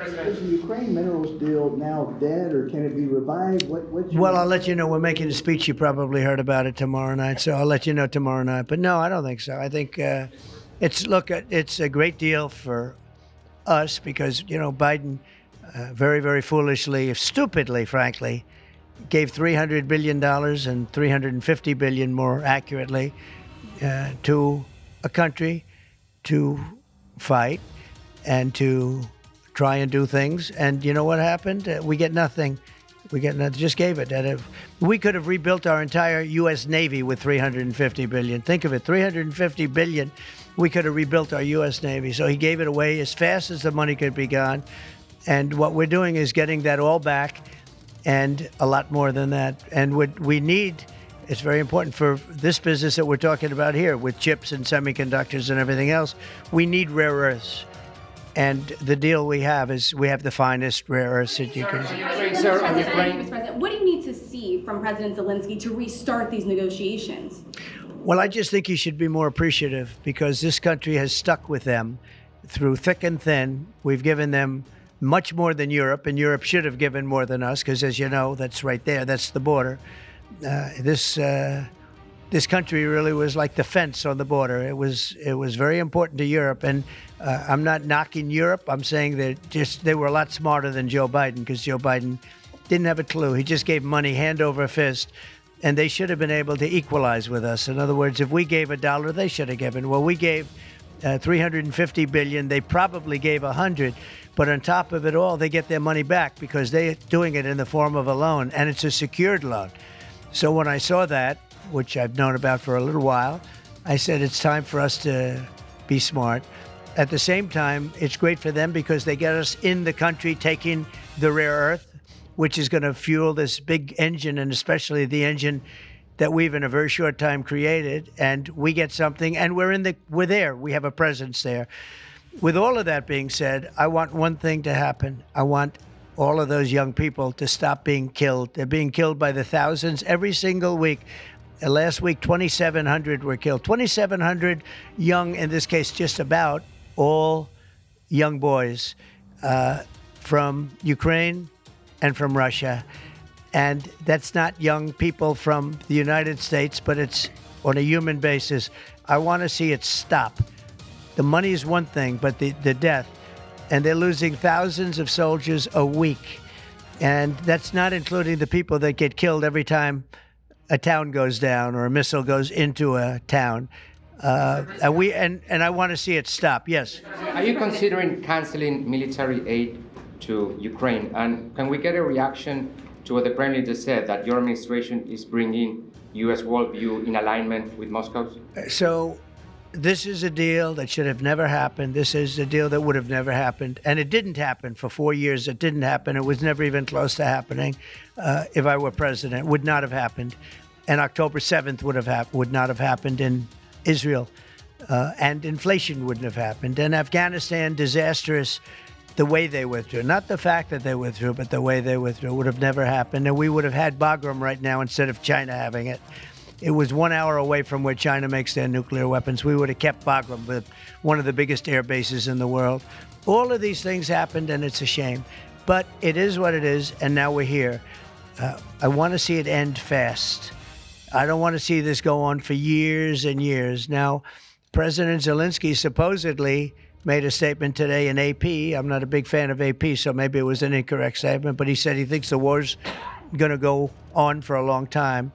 Is the Ukraine minerals deal now dead, or can it be revived? Well, I'll let you know. We're making a speech. You probably heard about it tomorrow night, so I'll let you know tomorrow night. But no, I don't think so. I think it's a great deal for us because, Biden very, very foolishly, stupidly, frankly, gave $300 billion and $350 billion more accurately to a country to fight and to try and do things. And you know what happened? We get nothing. Just gave it. We could have rebuilt our entire U.S. Navy with $350 billion. Think of it, $350 billion. We could have rebuilt our U.S. Navy. So he gave it away as fast as the money could be gone. And what we're doing is getting that all back and a lot more than that. And what we need, it's very important for this business that we're talking about here with chips and semiconductors and everything else. We need rare earths. And the deal we have is we have the finest rare earths that you can. Mr. President, what do you need to see from President Zelensky to restart these negotiations? Well, I just think he should be more appreciative because this country has stuck with them through thick and thin. We've given them much more than Europe, and Europe should have given more than us because, as you know, that's right there. That's the border. This country really was like the fence on the border. It was very important to Europe, and I'm not knocking Europe. I'm saying that they were a lot smarter than Joe Biden because Joe Biden didn't have a clue. He just gave money hand over fist, and they should have been able to equalize with us. In other words, if we gave $1, they should have given. Well, we gave $350 billion. They probably gave $100, but on top of it all, they get their money back because they're doing it in the form of a loan, and it's a secured loan. So when I saw that, which I've known about for a little while, I said it's time for us to be smart. At the same time, it's great for them because they get us in the country taking the rare earth, which is going to fuel this big engine, and especially the engine that we've in a very short time created, and we get something, and we're there. We have a presence there. With all of that being said, I want one thing to happen. I want all of those young people to stop being killed. They're being killed by the thousands every single week. Last week, 2,700 were killed. 2,700 young, in this case, just about all young boys from Ukraine and from Russia. And that's not young people from the United States, but it's on a human basis. I want to see it stop. The money is one thing, but the death. And they're losing thousands of soldiers a week. And that's not including the people that get killed every time a town goes down or a missile goes into a town. And I want to see it stop. Yes. Are you considering canceling military aid to Ukraine? And can we get a reaction to what the Prime Minister said, that your administration is bringing U.S. worldview in alignment with Moscow's? So this is a deal that should have never happened. This is a deal that would have never happened. And it didn't happen for 4 years. It didn't happen. It was never even close to happening. If I were president, it would not have happened. And October 7th would not have happened in Israel. And inflation wouldn't have happened. And Afghanistan, disastrous. The way they withdrew, not the fact that they withdrew, but the way they withdrew would have never happened. And we would have had Bagram right now instead of China having it. It was 1 hour away from where China makes their nuclear weapons. We would have kept Bagram with one of the biggest air bases in the world. All of these things happened, and it's a shame. But it is what it is, and now we're here. I want to see it end fast. I don't want to see this go on for years and years. Now, President Zelensky supposedly made a statement today in AP. I'm not a big fan of AP, so maybe it was an incorrect statement, but he said he thinks the war's going to go on for a long time.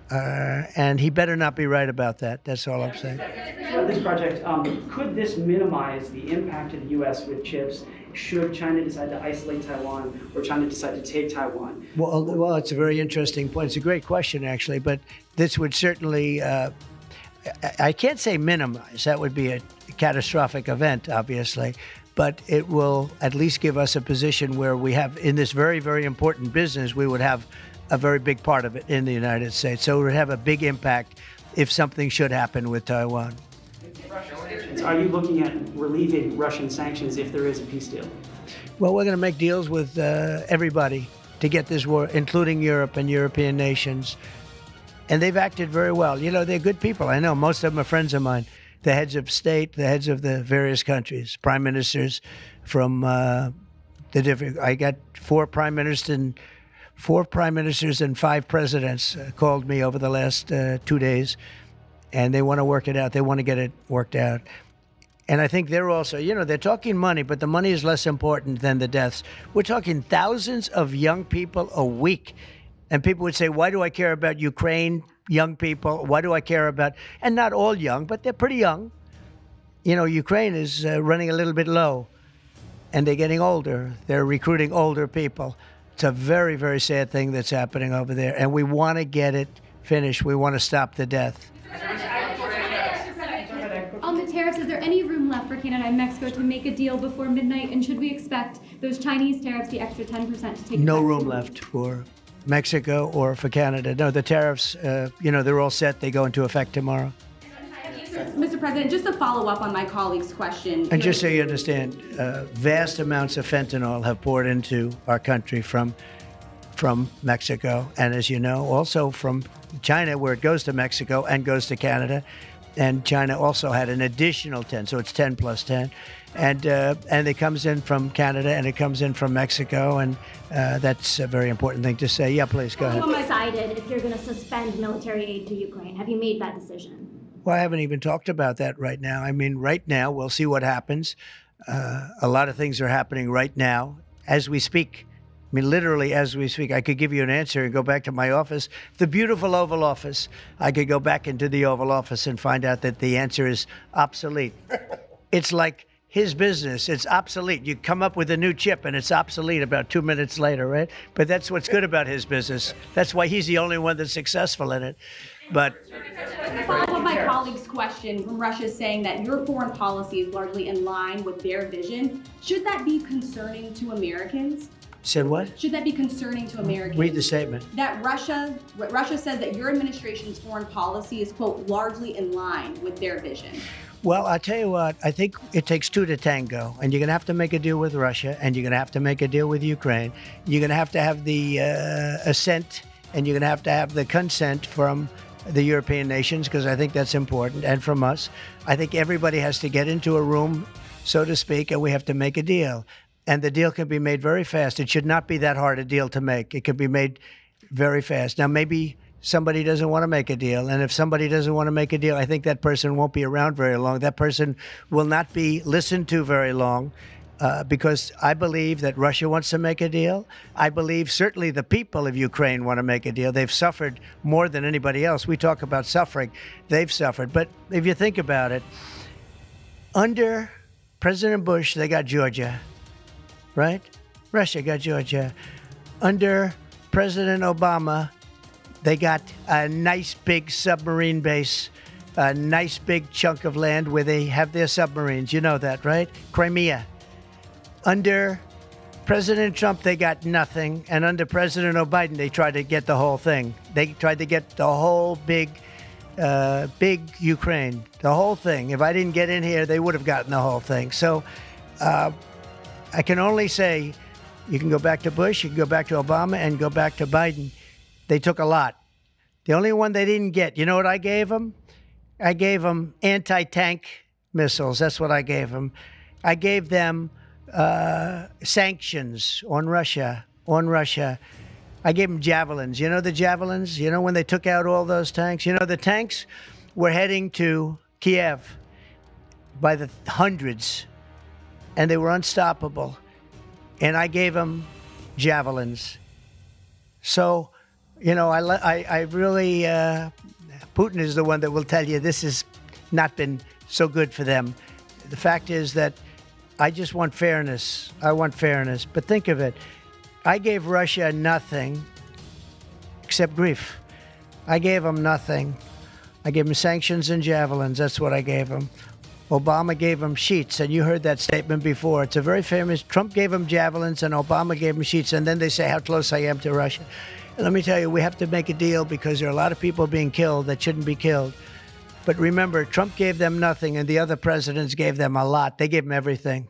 And he better not be right about that. That's all I'm saying. This project, could this minimize the impact of the U.S. with chips should China decide to isolate Taiwan or China decide to take Taiwan? Well, it's a very interesting point. It's a great question, actually, but this would certainly, I can't say minimize. That would be a catastrophic event, obviously, but it will at least give us a position where we have, in this very, very important business, we would have a very big part of it in the United States. So it would have a big impact if something should happen with Taiwan. Are you looking at relieving Russian sanctions if there is a peace deal? Well, we're going to make deals with everybody to get this war, including Europe and European nations. And they've acted very well. You know, they're good people. I know most of them are friends of mine. The heads of state, the heads of the various countries, prime ministers from I got four prime ministers and five presidents called me over the last 2 days, and they want to work it out. They want to get it worked out. And I think they're also, they're talking money, but the money is less important than the deaths. We're talking thousands of young people a week. And people would say, why do I care about Ukraine, young people? Why do I care about, and not all young, but they're pretty young. Ukraine is running a little bit low, and they're getting older. They're recruiting older people. It's a very, very sad thing that's happening over there. And we want to get it finished. We want to stop the death. On the tariffs, is there any room left for Canada and Mexico to make a deal before midnight? And should we expect those Chinese tariffs, the extra 10%, to take No effect? room left for Mexico or for Canada. No, the tariffs, they're all set. They go into effect tomorrow. Mr. President, just to follow up on my colleague's question. And just so you understand, vast amounts of fentanyl have poured into our country from Mexico. And as you know, also from China, where it goes to Mexico and goes to Canada. And China also had an additional 10, so it's 10 plus 10. And it comes in from Canada and it comes in from Mexico, and that's a very important thing to say. Yeah, please, go ahead. Have you decided if you're going to suspend military aid to Ukraine? Have you made that decision? Well, I haven't even talked about that right now. I mean, right now, we'll see what happens. A lot of things are happening right now as we speak. I mean, literally as we speak. I could give you an answer and go back to my office, the beautiful Oval Office. I could go back into the Oval Office and find out that the answer is obsolete. It's like his business. It's obsolete. You come up with a new chip and it's obsolete about 2 minutes later, right? But that's what's good about his business. That's why he's the only one that's successful in it. But To follow up on my colleague's question, from Russia saying that your foreign policy is largely in line with their vision, should that be concerning to Americans? said what? Should that be concerning to Americans? Read the statement. That Russia says that your administration's foreign policy is, quote, largely in line with their vision. Well, I'll tell you what, I think it takes two to tango, and you're going to have to make a deal with Russia, and you're going to have to make a deal with Ukraine. You're going to have the assent, and you're going to have the consent from the European nations, because I think that's important, and from us. I think everybody has to get into a room, so to speak, and we have to make a deal. And the deal can be made very fast. It should not be that hard a deal to make. It can be made very fast. Now, maybe somebody doesn't want to make a deal. And if somebody doesn't want to make a deal, I think that person won't be around very long. That person will not be listened to very long because I believe that Russia wants to make a deal. I believe certainly the people of Ukraine want to make a deal. They've suffered more than anybody else. We talk about suffering. They've suffered. But if you think about it, under President Bush, they got Georgia, right? Russia got Georgia. Under President Obama, they got a nice big submarine base, a nice big chunk of land where they have their submarines. You know that, right? Crimea. Under President Trump, they got nothing. And under President Biden, they tried to get the whole thing. They tried to get the whole big Ukraine, the whole thing. If I didn't get in here, they would have gotten the whole thing. So I can only say you can go back to Bush, you can go back to Obama, and go back to Biden. They took a lot. The only one they didn't get, you know what I gave them? I gave them anti-tank missiles. That's what I gave them. I gave them sanctions on Russia. I gave them javelins. You know the javelins? You know when they took out all those tanks? You know the tanks were heading to Kiev by the hundreds, and they were unstoppable. And I gave them javelins. So, you know, I really, Putin is the one that will tell you this has not been so good for them. The fact is that I just want fairness. I want fairness. But think of it. I gave Russia nothing except grief. I gave them nothing. I gave them sanctions and javelins. That's what I gave them. Obama gave them sheets, and you heard that statement before. It's a very famous. Trump gave them javelins, and Obama gave them sheets, and then they say how close I am to Russia. And let me tell you, we have to make a deal because there are a lot of people being killed that shouldn't be killed. But remember, Trump gave them nothing, and the other presidents gave them a lot. They gave them everything.